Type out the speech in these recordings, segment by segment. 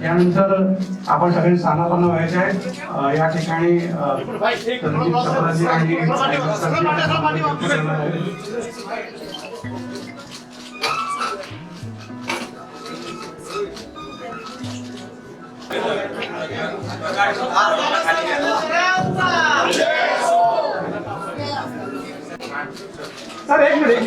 यानंतर आपण सगळे स्थानापन्न व्हायचे आहेत। या ठिकाणी सर एक मिनिट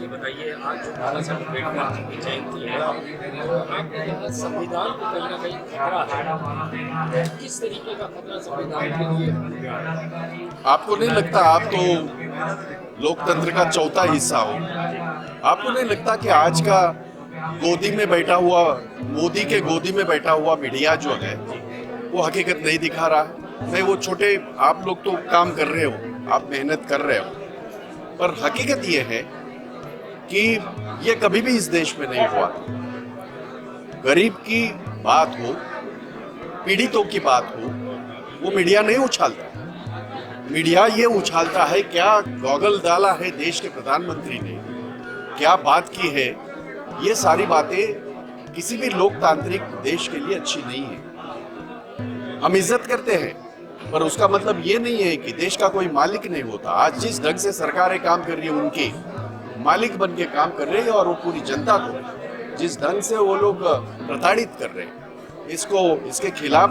ये बताइए, आज जो बाबा साहब अम्बेडकर की जयंती है, आपके संविधान को कहीं ना कहीं खतरा है, किस तरीके का खतरा संविधान के लिए? आपको नहीं लगता आप तो लोकतंत्र का चौथा हिस्सा हो, आपको नहीं लगता कि आज का गोदी में बैठा हुआ, मोदी के गोदी में बैठा हुआ मीडिया जो है वो हकीकत नहीं दिखा रहा है? नहीं, वो छोटे आप लोग तो काम कर रहे हो, आप मेहनत कर रहे हो, पर हकीकत ये है कि ये कभी भी इस देश में नहीं हुआ। गरीब की बात हो, पीड़ितों की बात हो, वो मीडिया नहीं उछालता। मीडिया ये उछालता है क्या गॉगल डाला है देश के प्रधानमंत्री ने, क्या बात की है। ये सारी बातें किसी भी लोकतांत्रिक देश के लिए अच्छी नहीं है। हम इज्जत करते हैं, पर उसका मतलब ये नहीं है कि देश का कोई मालिक नहीं होता। आज जिस ढंग से सरकारें काम कर रही है, उनके मालिक बन के काम कर रहे हैं, और वो पूरी जनता को जिस ढंग से वो लोग प्रताड़ित कर रहे हैं, इसके खिलाफ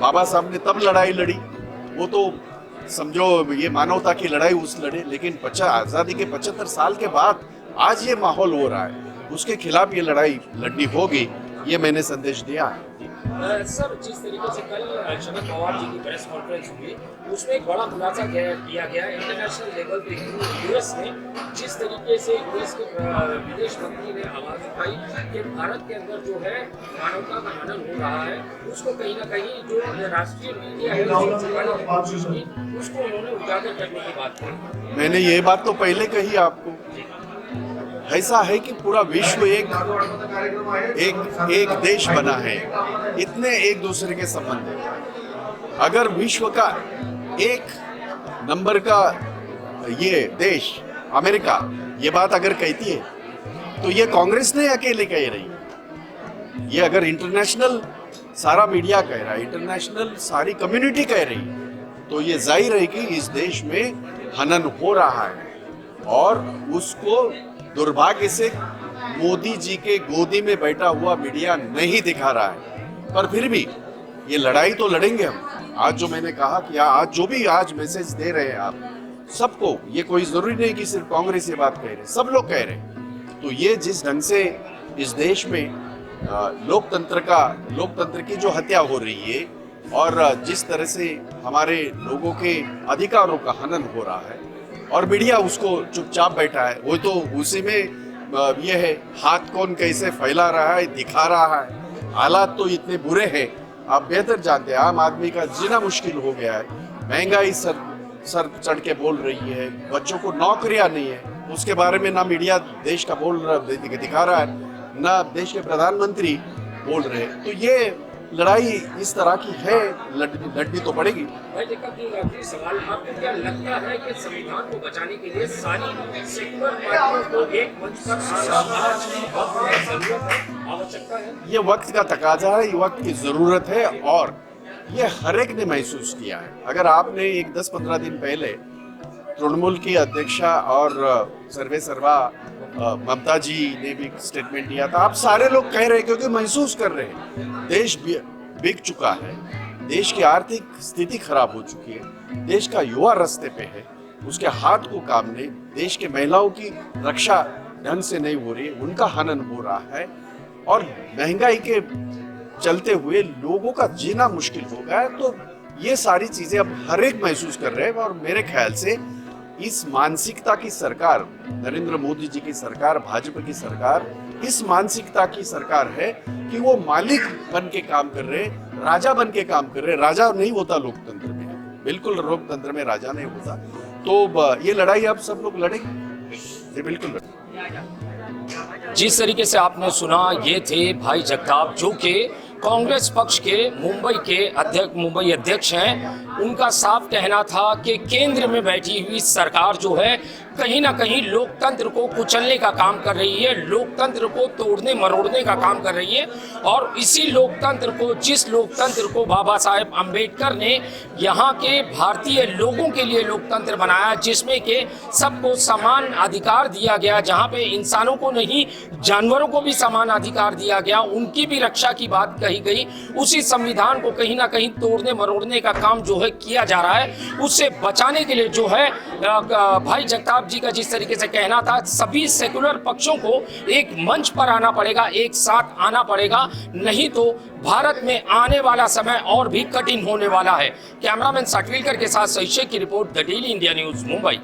बाबा साहब ने तब लड़ाई लड़ी। वो तो समझो ये मानवता की लड़ाई उस लड़े, लेकिन आज़ादी के 75 साल के बाद आज ये माहौल हो रहा है, उसके खिलाफ ये लड़ाई लड़नी होगी, ये मैंने संदेश दिया है। सर, जिस तरीके से कल शरद पवार जी की प्रेस कॉन्फ्रेंस हुई, उसमें एक बड़ा खुलासा किया गया इंटरनेशनल लेवल पे। यूएस ने जिस तरीके से यूएस के विदेश मंत्री ने आवाज उठाई कि भारत के अंदर जो है मानवता का हनन हो रहा है, उसको कहीं ना कहीं जो राष्ट्रीय मीडिया है उसको उन्होंने उजागर करने की बात की। मैंने ये बात तो पहले कही आपको। ऐसा है कि पूरा विश्व एक देश बना है, इतने एक दूसरे के संबंध है। अगर विश्व का एक नंबर का ये देश अमेरिका ये बात अगर कहती है, तो ये कांग्रेस नहीं अकेले कह रही, ये अगर इंटरनेशनल सारा मीडिया कह रहा है, इंटरनेशनल सारी कम्युनिटी कह रही, तो ये जाहिर है कि इस देश में हनन हो रहा है। और उसको दुर्भाग्य से मोदी जी के गोदी में बैठा हुआ मीडिया नहीं दिखा रहा है। पर फिर भी ये लड़ाई तो लड़ेंगे हम। आज जो मैंने कहा कि आज जो भी आज मैसेज दे रहे हैं आप सबको, ये कोई जरूरी नहीं कि सिर्फ कांग्रेस ये बात कह रहे, सब लोग कह रहे हैं। तो ये जिस ढंग से इस देश में लोकतंत्र की जो हत्या हो रही है, और जिस तरह से हमारे लोगों के अधिकारों का हनन हो रहा है, और मीडिया उसको चुपचाप बैठा है, वो तो उसी में ये है हाथ कौन कैसे फैला रहा है, दिखा रहा है। हालात तो इतने बुरे हैं, आप बेहतर जानते हैं। आम आदमी का जीना मुश्किल हो गया है, महंगाई सर चढ़ के बोल रही है, बच्चों को नौकरियां नहीं है, उसके बारे में ना मीडिया देश का दिखा रहा है, ना देश के प्रधानमंत्री बोल रहे हैं। तो ये लड़ाई इस तरह की है, लड़नी तो पड़ेगी। भाई देखा कि आखिरी सवाल, आपको क्या लगता है कि संविधान को बचाने के लिए सारी सेक्युलर पार्टियों को एक मंच पर आवश्यकता है? ये वक्त का तकाजा है, ये वक्त की जरूरत है, और ये हर एक ने महसूस किया है। अगर आपने एक 10-15 दिन पहले तृणमूल की अध्यक्षा और सर्वे सर्वा ममता जी ने भी स्टेटमेंट दिया था, आप सारे लोग कह रहे हैं, क्योंकि महसूस कर रहे हैं देश बिक चुका है, देश की आर्थिक स्थिति खराब हो चुकी है, देश का युवा रास्ते पे है, उसके हाथ को काम नहीं, देश के महिलाओं की रक्षा ढंग से नहीं हो रही है, उनका हनन हो रहा है, और महंगाई के चलते हुए लोगों का जीना मुश्किल हो गया है। तो ये सारी चीजें अब हर एक महसूस कर रहे हैं, और मेरे ख्याल से इस मानसिकता की सरकार, नरेंद्र मोदी जी की सरकार, भाजपा की सरकार, इस मानसिकता की सरकार है कि वो मालिक बन के काम कर रहे, राजा बन के काम कर रहे। राजा नहीं होता लोकतंत्र में, बिल्कुल लोकतंत्र में राजा नहीं होता। तो ये लड़ाई अब सब लोग लड़ेंगे, ये बिल्कुल लड़ेंगे। जिस तरीके से आपने सुना, ये थे भाई जगताप, जो कि कांग्रेस पक्ष के मुंबई अध्यक्ष हैं। उनका साफ कहना था कि केंद्र में बैठी हुई सरकार जो है कहीं ना कहीं लोकतंत्र को कुचलने का काम कर रही है, लोकतंत्र को तोड़ने मरोड़ने का काम कर रही है। और इसी लोकतंत्र को, जिस लोकतंत्र को बाबा साहेब अंबेडकर ने यहाँ के भारतीय लोगों के लिए लोकतंत्र बनाया, जिसमें कि सबको समान अधिकार दिया गया, जहाँ पे इंसानों को नहीं जानवरों को भी समान अधिकार दिया गया, उनकी भी रक्षा की बात कही गई, उसी संविधान को कहीं ना कहीं तोड़ने मरोड़ने का काम जो है किया जा रहा है। उससे बचाने के लिए जो है भाई जगताप जी का जिस तरीके से कहना था, सभी सेकुलर पक्षों को एक मंच पर आना पड़ेगा, एक साथ आना पड़ेगा, नहीं तो भारत में आने वाला समय और भी कठिन होने वाला है। कैमरामैन साटविलकर के साथ सहीद शेख की report, the daily India news, Mumbai.